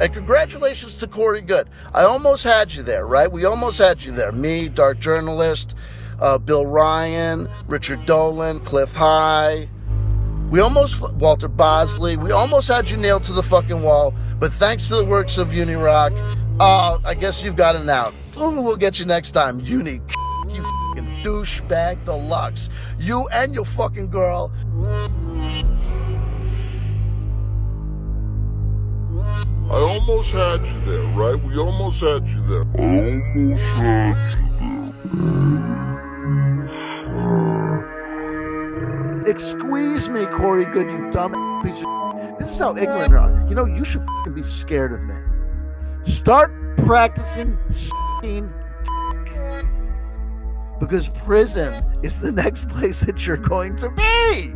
And congratulations to Corey Goode. I almost had you there, right? We almost had you there. Me, Dark Journalist, Bill Ryan, Richard Dolan, Cliff High. Walter Bosley. We almost had you nailed to the fucking wall. But thanks to the works of Unirock, I guess you've got an out. We'll get you next time. You fucking douchebag deluxe. You and your fucking girl. I almost had you there, right? We almost had you there. Excuse me, Corey Goode, you dumb piece of shit. This is how ignorant you are. You know, you should fucking be scared of me. Start practicing s***ing because prison is the next place that you're going to be.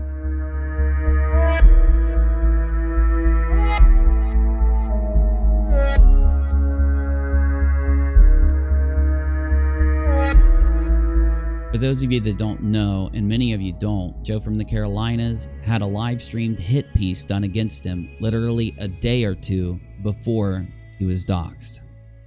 For those of you that don't know, and many of you don't, Joe from the Carolinas had a live streamed hit piece done against him literally a day or two before he was doxxed.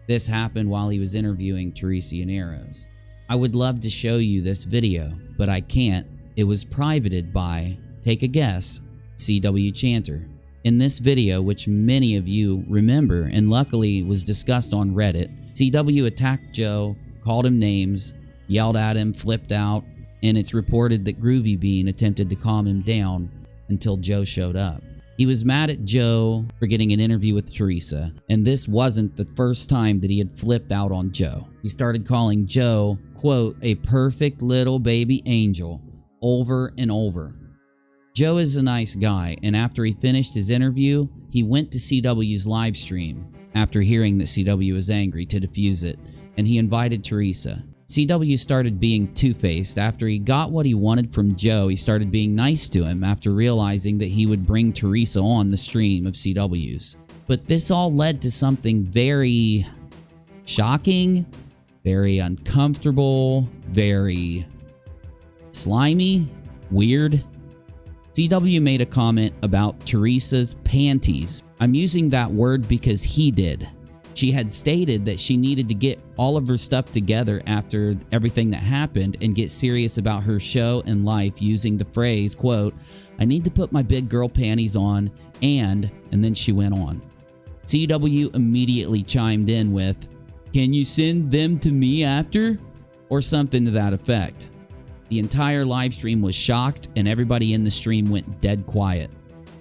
This happened while he was interviewing Teresa Yaneros. I would love to show you this video, but I can't. It was privated by, take a guess, CW Chanter. In this video, which many of you remember and luckily was discussed on Reddit, CW attacked Joe, called him names, yelled at him, flipped out, and it's reported that Groovy Bean attempted to calm him down until Joe showed up. He was mad at Joe for getting an interview with Teresa, and this wasn't the first time that he had flipped out on Joe. He started calling Joe, quote, a perfect little baby angel, over and over. Joe is a nice guy, and after he finished his interview, he went to CW's live stream after hearing that CW was angry to defuse it, and he invited Teresa. CW started being two-faced. After he got what he wanted from Joe, he started being nice to him after realizing that he would bring Teresa on the stream of CW's. But this all led to something very shocking, very uncomfortable, very slimy, weird. CW made a comment about Teresa's panties. I'm using that word because he did. She had stated that she needed to get all of her stuff together after everything that happened and get serious about her show and life using the phrase, quote, I need to put my big girl panties on, and then she went on. CW immediately chimed in with, can you send them to me after? Or something to that effect. The entire live stream was shocked and everybody in the stream went dead quiet.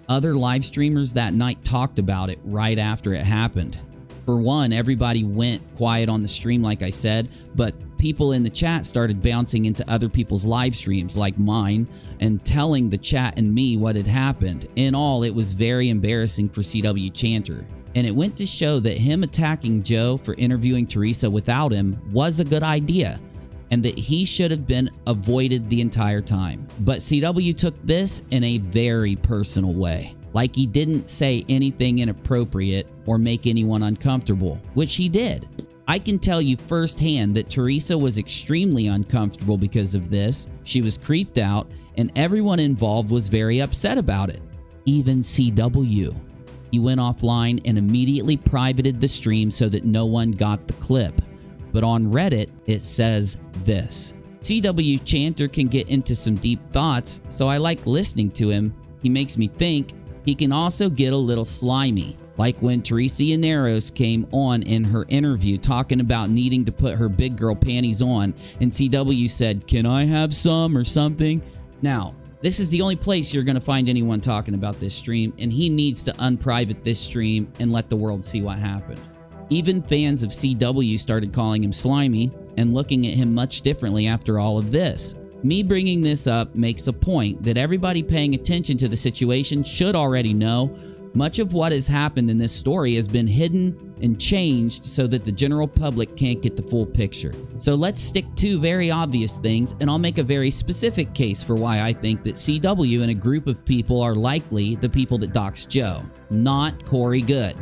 Other live streamers that night talked about it right after it happened. For one, everybody went quiet on the stream, like I said, but people in the chat started bouncing into other people's live streams, like mine, and telling the chat and me what had happened. In all, it was very embarrassing for CW Chanter. And it went to show that him attacking Joe for interviewing Teresa without him was a good idea, and that he should have been avoided the entire time. But CW took this in a very personal way. Like he didn't say anything inappropriate or make anyone uncomfortable, which he did. I can tell you firsthand that Teresa was extremely uncomfortable because of this. She was creeped out, and everyone involved was very upset about it. Even CW. He went offline and immediately privated the stream so that no one got the clip. But on Reddit, it says this. CW Chanter can get into some deep thoughts, so I like listening to him. He makes me think. He can also get a little slimy, like when Teresa Yaneros came on in her interview talking about needing to put her big girl panties on, and CW said, can I have some or something? Now, this is the only place you're going to find anyone talking about this stream, and he needs to unprivate this stream and let the world see what happened. Even fans of CW started calling him slimy and looking at him much differently after all of this. Me bringing this up makes a point that everybody paying attention to the situation should already know. Much of what has happened in this story has been hidden and changed so that the general public can't get the full picture. So let's stick to very obvious things, and I'll make a very specific case for why I think that CW and a group of people are likely the people that doxed Joe, not Corey Goode.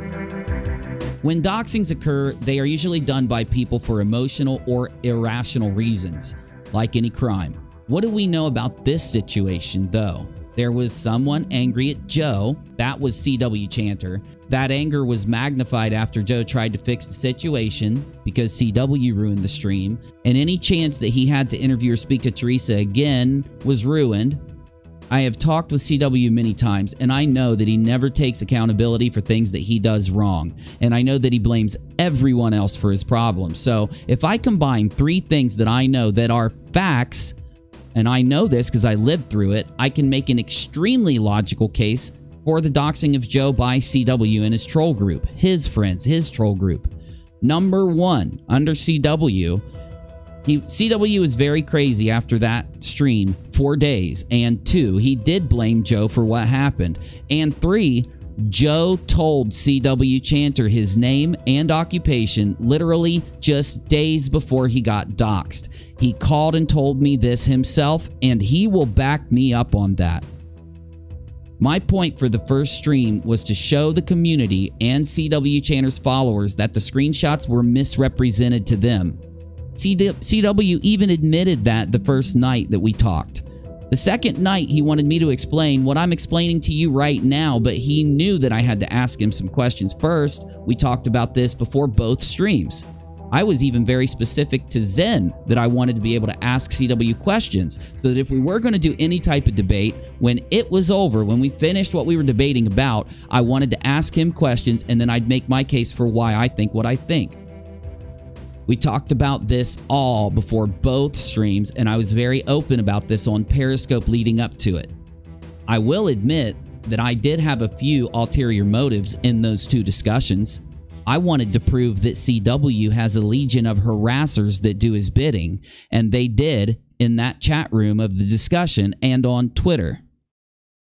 When doxings occur, they are usually done by people for emotional or irrational reasons, like any crime. What do we know about this situation, though? There was someone angry at Joe. That was CW Chanter. That anger was magnified after Joe tried to fix the situation because CW ruined the stream. And any chance that he had to interview or speak to Teresa again was ruined. I have talked with CW many times, and I know that he never takes accountability for things that he does wrong. And I know that he blames everyone else for his problems. So if I combine three things that I know that are facts, and I know this because I lived through it, I can make an extremely logical case for the doxing of Joe by CW and his troll group, his friends, his troll group. Number one, under CW, CW was very crazy after that stream, 4 days. And 2, he did blame Joe for what happened. And 3, Joe told CW Chanter his name and occupation literally just days before he got doxed. He called and told me this himself, and he will back me up on that. My point for the first stream was to show the community and CW Chanter's followers that the screenshots were misrepresented to them. CW even admitted that the first night that we talked. The second night, he wanted me to explain what I'm explaining to you right now, but he knew that I had to ask him some questions first. We talked about this before both streams. I was even very specific to Zen that I wanted to be able to ask CW questions so that if we were going to do any type of debate, when it was over, when we finished what we were debating about, I wanted to ask him questions and then I'd make my case for why I think what I think. We talked about this all before both streams, and I was very open about this on Periscope leading up to it. I will admit that I did have a few ulterior motives in those two discussions. I wanted to prove that CW has a legion of harassers that do his bidding, and they did in that chat room of the discussion and on Twitter.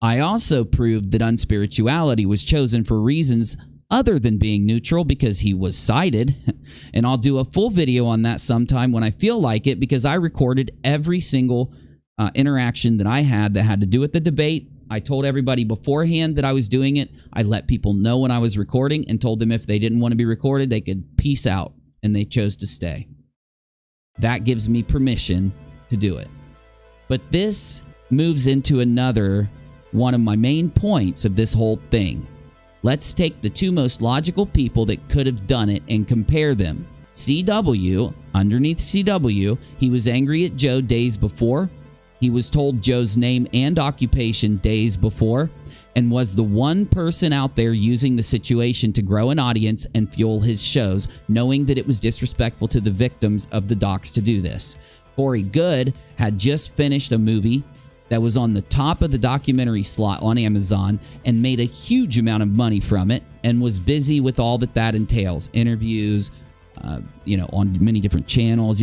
I also proved that unspirituality was chosen for reasons other than being neutral because he was cited, and I'll do a full video on that sometime when I feel like it because I recorded every single interaction that I had that had to do with the debate. I told everybody beforehand that I was doing it. I let people know when I was recording and told them if they didn't want to be recorded, they could peace out, and they chose to stay. That gives me permission to do it. But this moves into another one of my main points of this whole thing. Let's take the two most logical people that could have done it and compare them. CW, underneath CW, he was angry at Joe days before. He was told Joe's name and occupation days before and was the one person out there using the situation to grow an audience and fuel his shows, knowing that it was disrespectful to the victims of the docs to do this. Corey Goode had just finished a movie that was on the top of the documentary slot on Amazon and made a huge amount of money from it and was busy with all that entails. Interviews, on many different channels,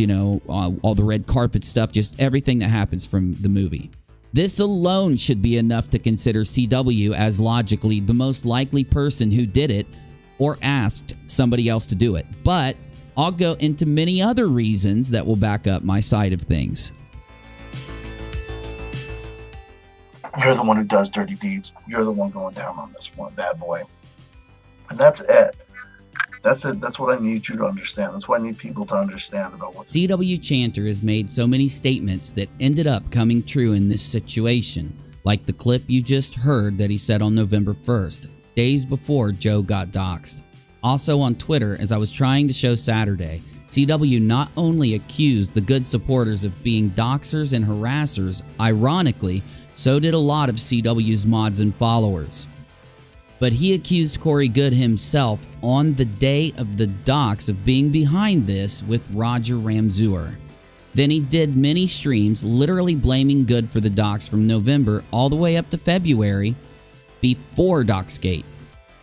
all the red carpet stuff, just everything that happens from the movie. This alone should be enough to consider CW as logically the most likely person who did it or asked somebody else to do it. But I'll go into many other reasons that will back up my side of things. You're the one who does dirty deeds. You're the one going down on this one, bad boy. And that's it. That's it. That's what I need you to understand. That's what I need people to understand about what's... CW Chanter has made so many statements that ended up coming true in this situation, like the clip you just heard that he said on November 1st, days before Joe got doxxed. Also on Twitter, as I was trying to show Saturday, CW not only accused the good supporters of being doxers and harassers, ironically, so did a lot of CW's mods and followers. But he accused Corey Goode himself on the day of the dox of being behind this with Roger Ramseur. Then he did many streams literally blaming Goode for the dox from November all the way up to February before DOXXGATE.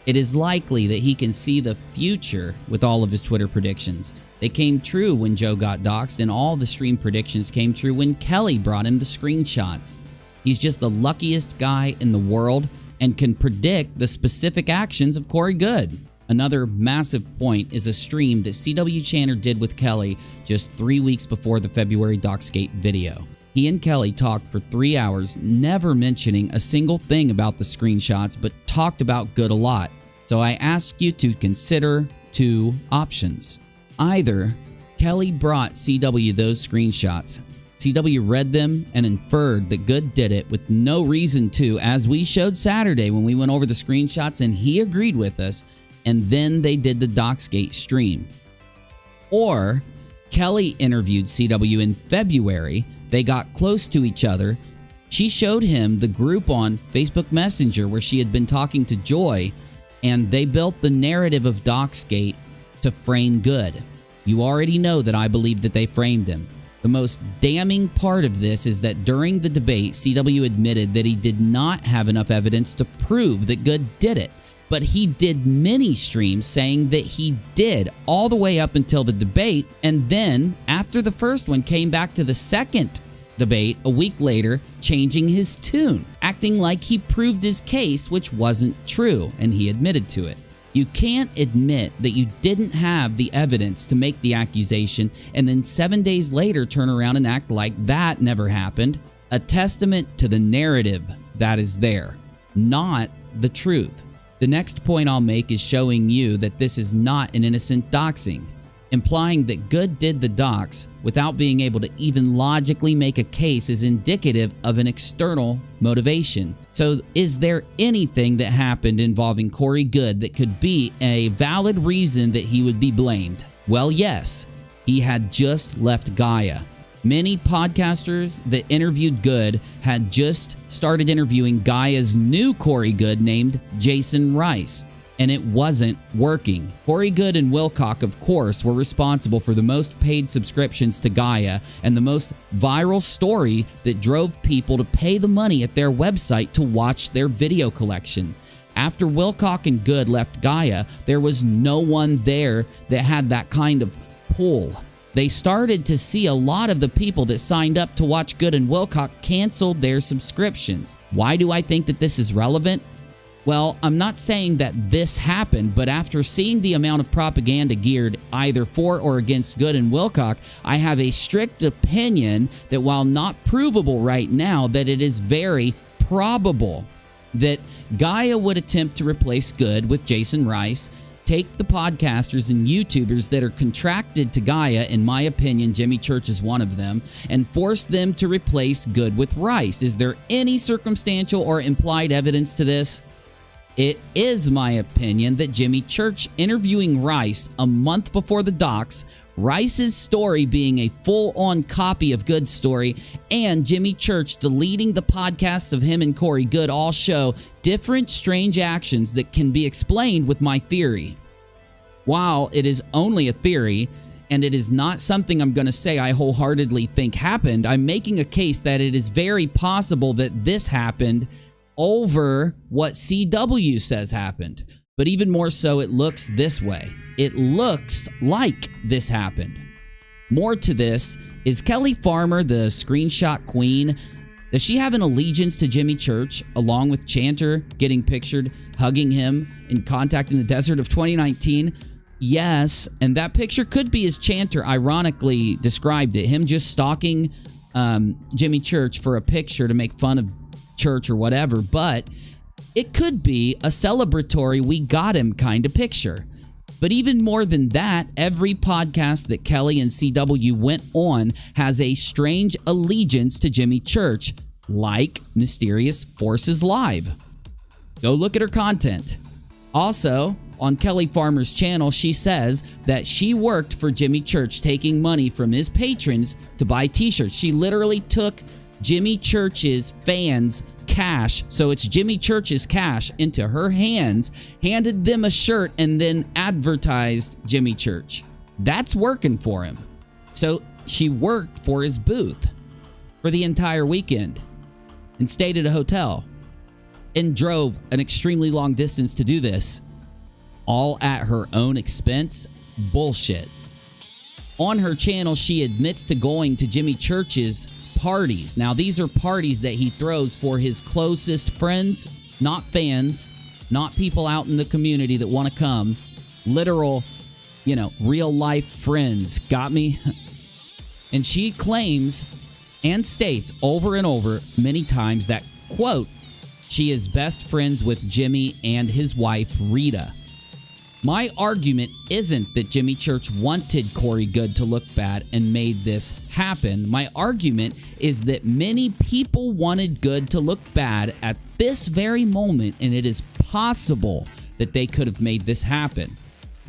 It is likely that he can see the future with all of his Twitter predictions. They came true when Joe got doxxed, and all the stream predictions came true when Kelly brought him the screenshots. He's just the luckiest guy in the world and can predict the specific actions of Corey Goode. Another massive point is a stream that CW Chanter did with Kelly just 3 weeks before the February DOXXGATE video. He and Kelly talked for 3 hours, never mentioning a single thing about the screenshots, but talked about Goode a lot. So I ask you to consider two options. Either Kelly brought CW those screenshots, CW read them and inferred that Goode did it with no reason to, as we showed Saturday when we went over the screenshots and he agreed with us, and then they did the DOXXGATE stream. Or Kelly interviewed CW in February. They got close to each other. She showed him the group on Facebook Messenger where she had been talking to Joy, and they built the narrative of DOXXGATE to frame Goode. You already know that I believe that they framed him. The most damning part of this is that during the debate, CW admitted that he did not have enough evidence to prove that Goode did it. But he did many streams saying that he did all the way up until the debate, and then, after the first one, came back to the second debate a week later, changing his tune, acting like he proved his case, which wasn't true, and he admitted to it. You can't admit that you didn't have the evidence to make the accusation and then 7 days later turn around and act like that never happened. A testament to the narrative that is there, not the truth. The next point I'll make is showing you that this is not an innocent doxing, implying that Goode did the dox without being able to even logically make a case is indicative of an external motivation. So is there anything that happened involving Corey Goode that could be a valid reason that he would be blamed? Well, yes. He had just left Gaia. Many podcasters that interviewed Goode had just started interviewing Gaia's new Corey Goode named Jason Rice, and it wasn't working. Corey Goode and Wilcock, of course, were responsible for the most paid subscriptions to Gaia and the most viral story that drove people to pay the money at their website to watch their video collection. After Wilcock and Goode left Gaia, there was no one there that had that kind of pull. They started to see a lot of the people that signed up to watch Goode and Wilcock canceled their subscriptions. Why do I think that this is relevant? Well, I'm not saying that this happened, but after seeing the amount of propaganda geared either for or against Goode and Wilcock, I have a strict opinion that while not provable right now, that it is very probable that Gaia would attempt to replace Goode with Jason Rice, take the podcasters and YouTubers that are contracted to Gaia, in my opinion, Jimmy Church is one of them, and force them to replace Goode with Rice. Is there any circumstantial or implied evidence to this? It is my opinion that Jimmy Church interviewing Rice a month before the dox, Rice's story being a full-on copy of Goode's story, and Jimmy Church deleting the podcasts of him and Corey Goode all show different strange actions that can be explained with my theory. While it is only a theory, and it is not something I'm going to say I wholeheartedly think happened, I'm making a case that it is very possible that this happened over what CW says happened. But even more so, it looks this way. It looks like this happened. More to this, is Kelly Farmer the screenshot queen? Does she have an allegiance to Jimmy Church, along with Chanter getting pictured, hugging him in Contact in the Desert of 2019? Yes, and that picture could be as Chanter ironically described it, him just stalking Jimmy Church for a picture to make fun of Church or whatever, but it could be a celebratory we got him kind of picture. But even more than that, every podcast that Kelly and CW went on has a strange allegiance to Jimmy Church, like Mysterious Forces Live. Go look at her content. Also, on Kelly Farmer's channel, she says that she worked for Jimmy Church, taking money from his patrons to buy t-shirts. She literally took Jimmy Church's fans' cash, so it's Jimmy Church's cash, into her hands, handed them a shirt, and then advertised Jimmy Church. That's working for him. So she worked for his booth for the entire weekend and stayed at a hotel and drove an extremely long distance to do this, all at her own expense. Bullshit. On her channel, she admits to going to Jimmy Church's parties. Now, these are parties that he throws for his closest friends, not fans, not people out in the community that want to come. Literal, real life friends. Got me? And she claims and states over and over many times that, quote, she is best friends with Jimmy and his wife, Rita. My argument isn't that Jimmy Church wanted Corey Goode to look bad and made this happen. My argument is that many people wanted Goode to look bad at this very moment, and it is possible that they could have made this happen.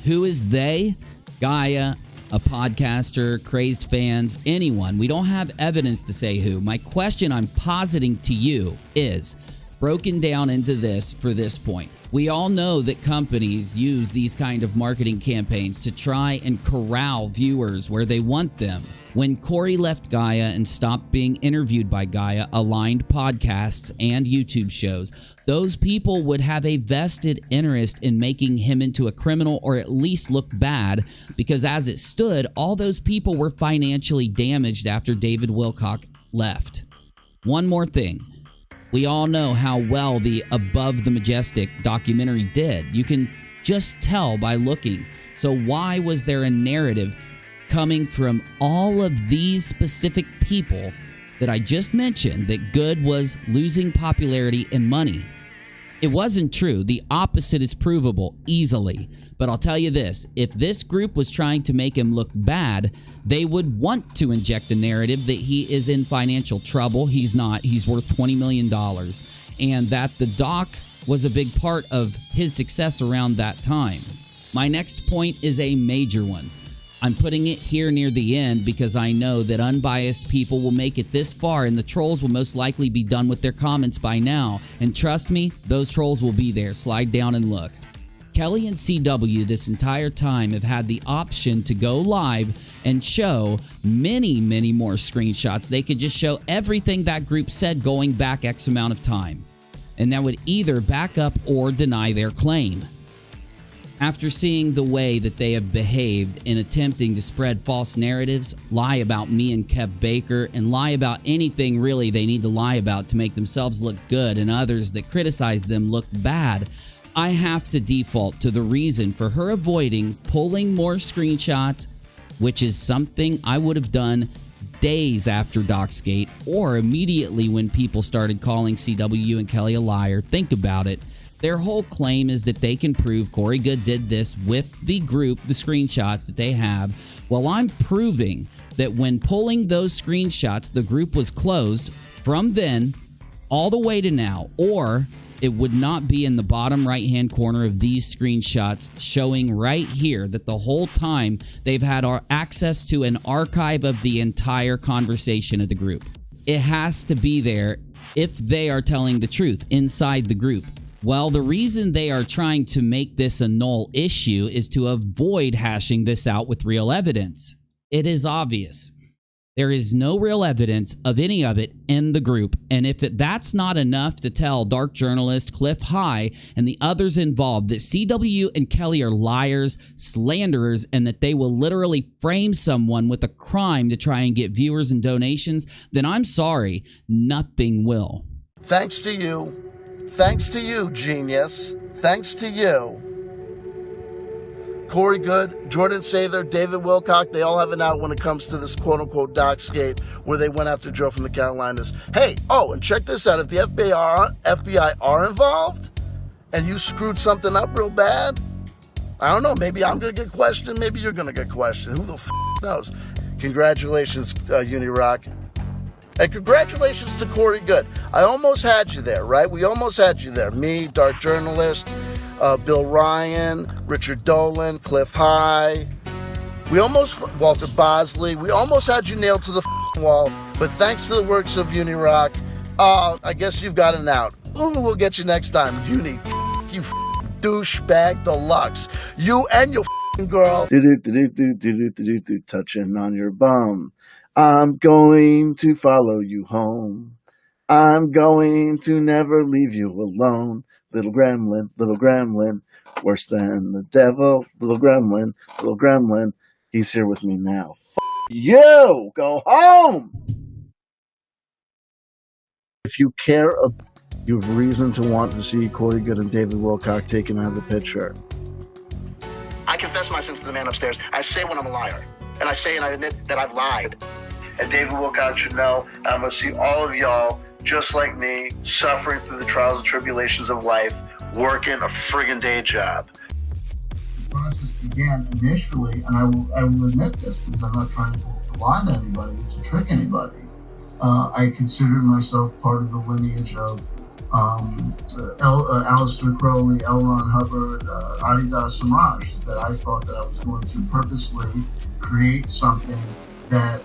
Who is they? Gaia, a podcaster, crazed fans, anyone. We don't have evidence to say who. My question I'm positing to you is broken down into this for this point. We all know that companies use these kind of marketing campaigns to try and corral viewers where they want them. When Corey left Gaia and stopped being interviewed by Gaia aligned podcasts and YouTube shows, those people would have a vested interest in making him into a criminal or at least look bad, because as it stood, all those people were financially damaged after David Wilcock left. One more thing. We all know how well the Above the Majestic documentary did. You can just tell by looking. So why was there a narrative coming from all of these specific people that I just mentioned that Goode was losing popularity and money? It wasn't true. The opposite is provable easily. But I'll tell you this, if this group was trying to make him look bad, they would want to inject a narrative that he is in financial trouble. He's not. He's worth $20 million. And that the doc was a big part of his success around that time. My next point is a major one. I'm putting it here near the end because I know that unbiased people will make it this far, and the trolls will most likely be done with their comments by now. And trust me, those trolls will be there. Slide down and look. Kelly and CW this entire time have had the option to go live and show many, many more screenshots. They could just show everything that group said going back X amount of time, and that would either back up or deny their claim. After seeing the way that they have behaved in attempting to spread false narratives, lie about me and Kev Baker, and lie about anything really they need to lie about to make themselves look good and others that criticize them look bad, I have to default to the reason for her avoiding pulling more screenshots, which is something I would have done days after DOXXGATE or immediately when people started calling CW and Kelly a liar. Think about it. Their whole claim is that they can prove Corey Goode did this with the group, the screenshots that they have. Well, I'm proving that when pulling those screenshots, the group was closed from then all the way to now, or it would not be in the bottom right-hand corner of these screenshots showing right here that the whole time they've had access to an archive of the entire conversation of the group. It has to be there if they are telling the truth inside the group. Well, the reason they are trying to make this a null issue is to avoid hashing this out with real evidence. It is obvious. There is no real evidence of any of it in the group, and if that's not enough to tell dark journalist Cliff High and the others involved that CW and Kelly are liars, slanderers, and that they will literally frame someone with a crime to try and get viewers and donations, then I'm sorry, nothing will. Thanks to you. Thanks to you, genius. Thanks to you. Corey Goode, Jordan Sather, David Wilcock, they all have an out when it comes to this quote-unquote DOXXGATE where they went after Joe from the Carolinas. Hey, oh, and check this out. If the FBI are involved and you screwed something up real bad, I don't know, maybe I'm going to get questioned, maybe you're going to get questioned. Who the f*** knows? Congratulations, Unirock. And congratulations to Corey Goode. I almost had you there, right? We almost had you there. Me, dark journalist, Bill Ryan, Richard Dolan, Cliff High. Walter Bosley. We almost had you nailed to the wall. But thanks to the works of Unirock, I guess you've got an out. Ooh, we'll get you next time. You douchebag deluxe. You and your girl. Touching on your bum. I'm going to follow you home. I'm going to never leave you alone. Little gremlin, worse than the devil. Little gremlin, he's here with me now. You! Go home! If you care, you have reason to want to see Corey Goode and David Wilcock taken out of the picture. I confess my sins to the man upstairs. I say when I'm a liar. And I say and I admit that I've lied. And David Wilcock should know I'm going to see all of y'all, just like me, suffering through the trials and tribulations of life, working a friggin' day job. began initially, and I will admit this because I'm not trying to lie to anybody, to trick anybody. I considered myself part of the lineage of Aleister Crowley, L. Ron Hubbard, Adidas Samraj, that I thought that I was going to purposely create something that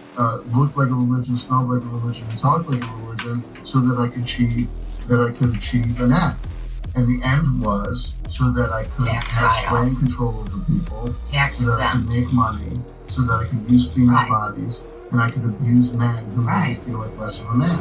looked like a religion, smelled like a religion, and talked like a religion, so that I could achieve an end. And the end was so that I could have sway and control over people, so that I could make money, so that I could use female bodies, and I could abuse men who made me feel like less of a man.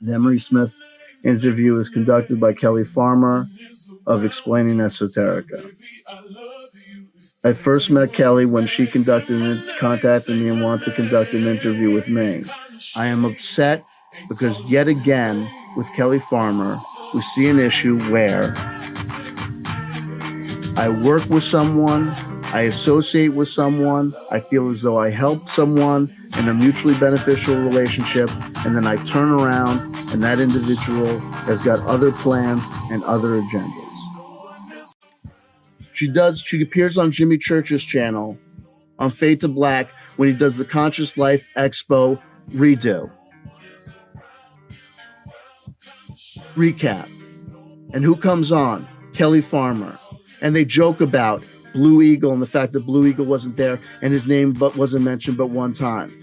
The Emery Smith interview is conducted by Kelly Farmer of Explaining Esoterica. I first met Kelly when she contacted me and wanted to conduct an interview with me. I am upset because yet again with Kelly Farmer, we see an issue where I work with someone, I associate with someone, I feel as though I helped someone in a mutually beneficial relationship, and then I turn around and that individual has got other plans and other agendas. She appears on Jimmy Church's channel on Fade to Black when he does the Conscious Life Expo redo. Recap. And who comes on? Kelly Farmer. And they joke about Blue Eagle and the fact that Blue Eagle wasn't there and his name wasn't mentioned but one time.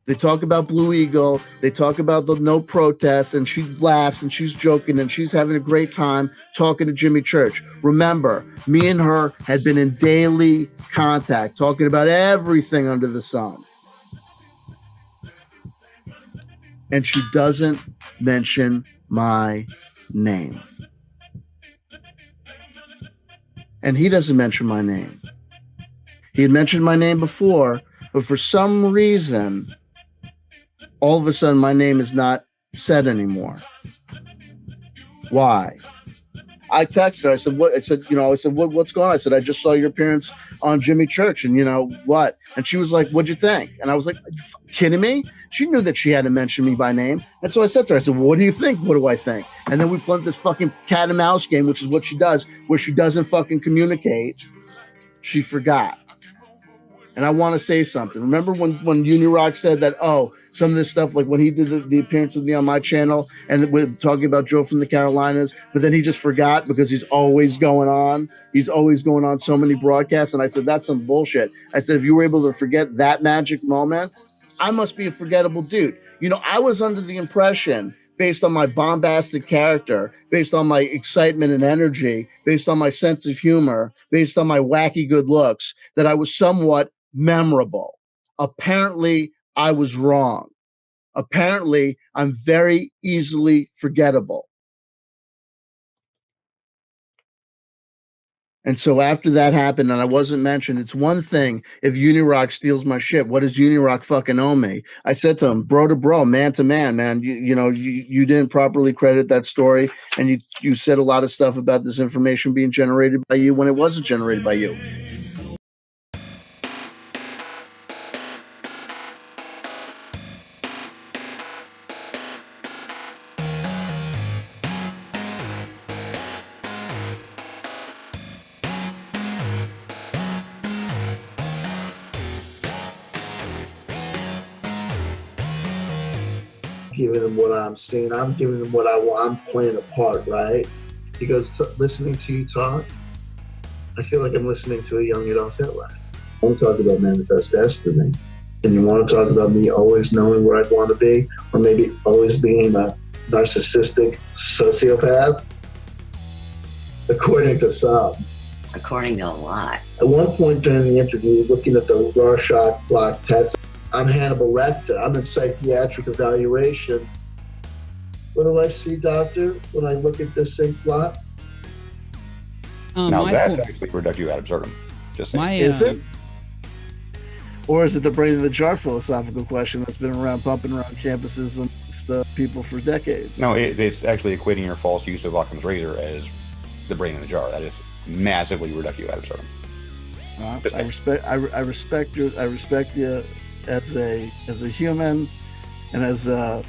They talk about Blue Eagle, they talk about the no protest, and she laughs and she's joking and she's having a great time talking to Jimmy Church. Remember, me and her had been in daily contact, talking about everything under the sun. And she doesn't mention my name. And he doesn't mention my name. He had mentioned my name before, but for some reason, all of a sudden my name is not said anymore. Why? I texted her. I said, "What?" I said, "What's going on?" I said, "I just saw your appearance on Jimmy Church, and what?" And she was like, "What'd you think?" And I was like, "Are you kidding me?" She knew that she hadn't mentioned me by name, and so I said to her, "I said, well, what do you think? What do I think?" And then we played this fucking cat and mouse game, which is what she does, where she doesn't fucking communicate. She forgot. And I want to say something. Remember when Unirock said that, some of this stuff, like when he did the appearance with me on my channel and we're talking about Joe from the Carolinas, but then he just forgot because he's always going on. He's always going on so many broadcasts. And I said, that's some bullshit. I said, if you were able to forget that magic moment, I must be a forgettable dude. I was under the impression, based on my bombastic character, based on my excitement and energy, based on my sense of humor, based on my wacky good looks, that I was somewhat memorable. Apparently, I was wrong. Apparently, I'm very easily forgettable. And so after that happened and I wasn't mentioned, it's one thing if Unirock steals my shit. What does Unirock fucking owe me? I said to him, bro to bro, man to man, you didn't properly credit that story, and you said a lot of stuff about this information being generated by you when it wasn't generated by you. Giving them what I'm seeing. I'm giving them what I want. I'm playing a part, right? He goes, listening to you talk, I feel like I'm listening to a young Adolf Hitler. I want to talk about manifest destiny. And you want to talk about me always knowing where I'd want to be, or maybe always being a narcissistic sociopath? According to some. according to a lot. At one point during the interview, looking at the Rorschach blot test, I'm Hannibal Lecter. I'm in psychiatric evaluation. What do I see, doctor, when I look at this ink blot? Now that's actually reductio ad absurdum. Just saying. Is it? Or is it the brain in the jar philosophical question that's been around, pumping around campuses amongst people for decades? No, it's actually equating your false use of Occam's razor as the brain in the jar. That is massively reductio ad absurdum. I respect you as a human and as a